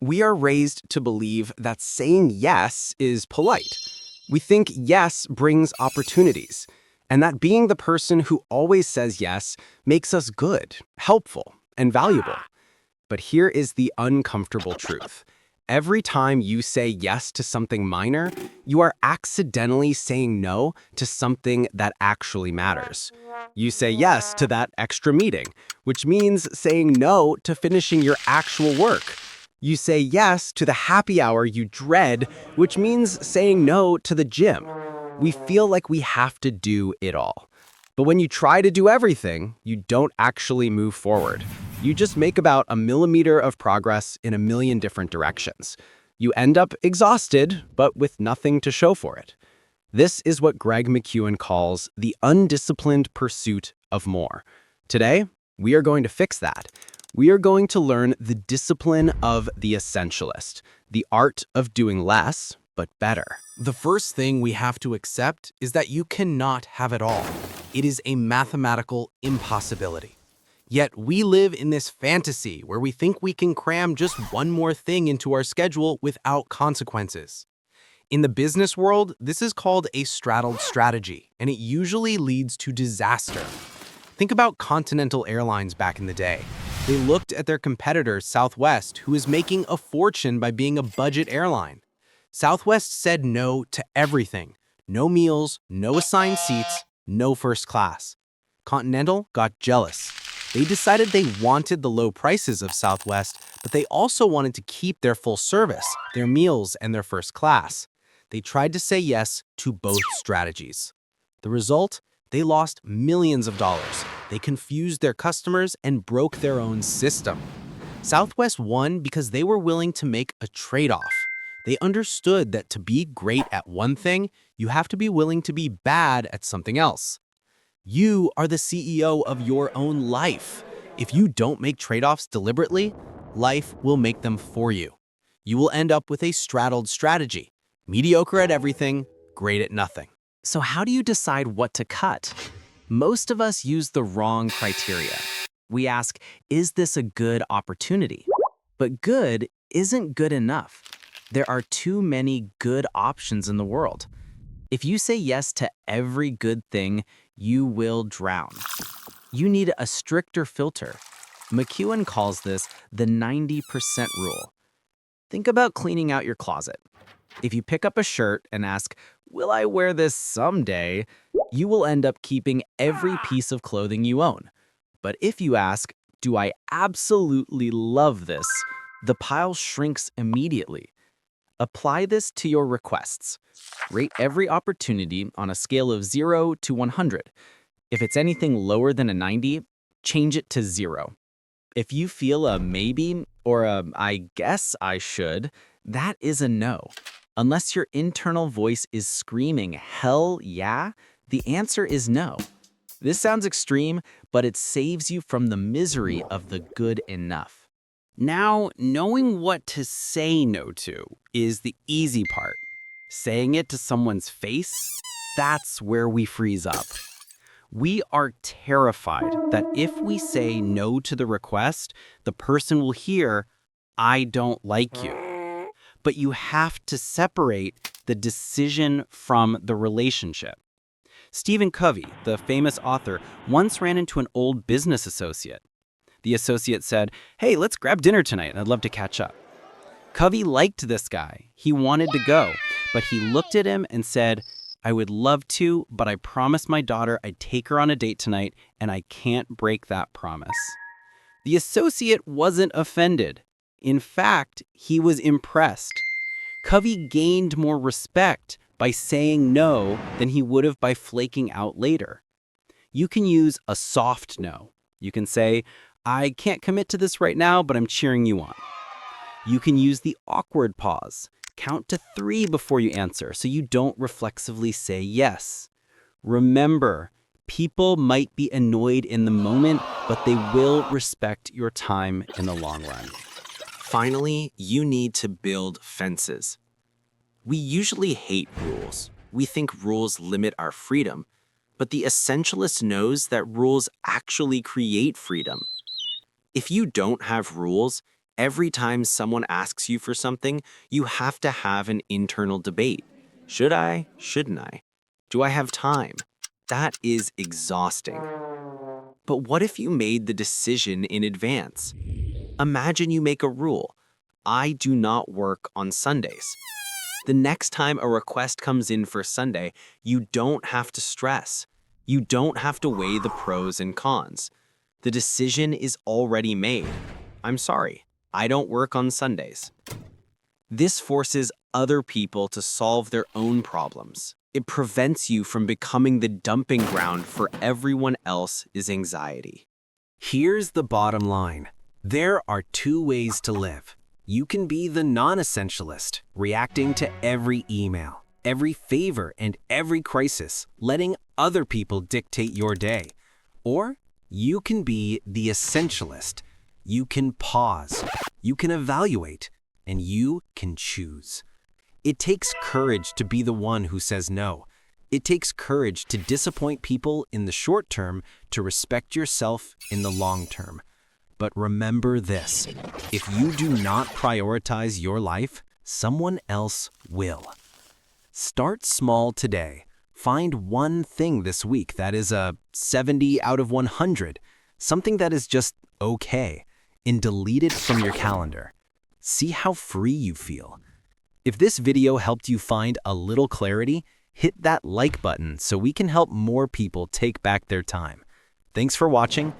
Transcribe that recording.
We are raised to believe that saying yes is polite. We think yes brings opportunities, and that being the person who always says yes makes us good, helpful, and valuable. But here is the uncomfortable truth. Every time you say yes to something minor, you are accidentally saying no to something that actually matters. You say yes to that extra meeting, which means saying no to finishing your actual work. You say yes to the happy hour you dread, which means saying no to the gym. We feel like we have to do it all. But when you try to do everything, you don't actually move forward. You just make about a millimeter of progress in a million different directions. You end up exhausted, but with nothing to show for it. This is what Greg McKeown calls the undisciplined pursuit of more. Today, we are going to fix that. We are going to learn the discipline of the essentialist, the art of doing less, but better. The first thing we have to accept is that you cannot have it all. It is a mathematical impossibility. Yet we live in this fantasy where we think we can cram just one more thing into our schedule without consequences. In the business world, this is called a straddled strategy, and it usually leads to disaster. Think about Continental Airlines back in the day. They looked at their competitor, Southwest, who is making a fortune by being a budget airline. Southwest said no to everything. No meals, no assigned seats, no first class. Continental got jealous. They decided they wanted the low prices of Southwest, but they also wanted to keep their full service, their meals, and their first class. They tried to say yes to both strategies. The result? They lost millions of dollars. They confused their customers and broke their own system. Southwest won because they were willing to make a trade-off. They understood that to be great at one thing, you have to be willing to be bad at something else. You are the CEO of your own life. If you don't make trade-offs deliberately, life will make them for you. You will end up with a straddled strategy. Mediocre at everything, great at nothing. So how do you decide what to cut? Most of us use the wrong criteria. We ask, is this a good opportunity? But good isn't good enough. There are too many good options in the world. If you say yes to every good thing, you will drown. You need a stricter filter. McKeown calls this the 90% rule. Think about cleaning out your closet. If you pick up a shirt and ask, will I wear this someday? You will end up keeping every piece of clothing you own. But if you ask, do I absolutely love this? The pile shrinks immediately. Apply this to your requests. Rate every opportunity on a scale of 0 to 100. If it's anything lower than a 90, change it to 0. If you feel a maybe or a I guess I should, that is a no. Unless your internal voice is screaming, hell yeah, the answer is no. This sounds extreme, but it saves you from the misery of the good enough. Now, knowing what to say no to is the easy part. Saying it to someone's face, that's where we freeze up. We are terrified that if we say no to the request, the person will hear, I don't like you. But you have to separate the decision from the relationship. Stephen Covey, the famous author, once ran into an old business associate. The associate said, hey, let's grab dinner tonight. I'd love to catch up. Covey liked this guy. He wanted to go, but he looked at him and said, I would love to, but I promised my daughter I'd take her on a date tonight, and I can't break that promise. The associate wasn't offended. In fact, he was impressed. Covey gained more respect by saying no than he would have by flaking out later. You can use a soft no. You can say, I can't commit to this right now, but I'm cheering you on. You can use the awkward pause. Count to 3 before you answer so you don't reflexively say yes. Remember, people might be annoyed in the moment, but they will respect your time in the long run. Finally, you need to build fences. We usually hate rules. We think rules limit our freedom, but the essentialist knows that rules actually create freedom. If you don't have rules, Every time someone asks you for something, you have to have an internal debate. Should I? Shouldn't I? Do I have time? That is exhausting. But what if you made the decision in advance? Imagine you make a rule. I do not work on Sundays. The next time a request comes in for Sunday, you don't have to stress. You don't have to weigh the pros and cons. The decision is already made. I'm sorry, I don't work on Sundays. This forces other people to solve their own problems. It prevents you from becoming the dumping ground for everyone else's anxiety. Here's the bottom line. There are two ways to live. You can be the non-essentialist, reacting to every email, every favor, and every crisis, letting other people dictate your day. Or you can be the essentialist. You can pause, you can evaluate, and you can choose. It takes courage to be the one who says no. It takes courage to disappoint people in the short term, to respect yourself in the long term. But remember this, if you do not prioritize your life, someone else will. Start small today. Find one thing this week that is a 70 out of 100, something that is just okay, and delete it from your calendar. See how free you feel. If this video helped you find a little clarity, hit that like button so we can help more people take back their time. Thanks for watching,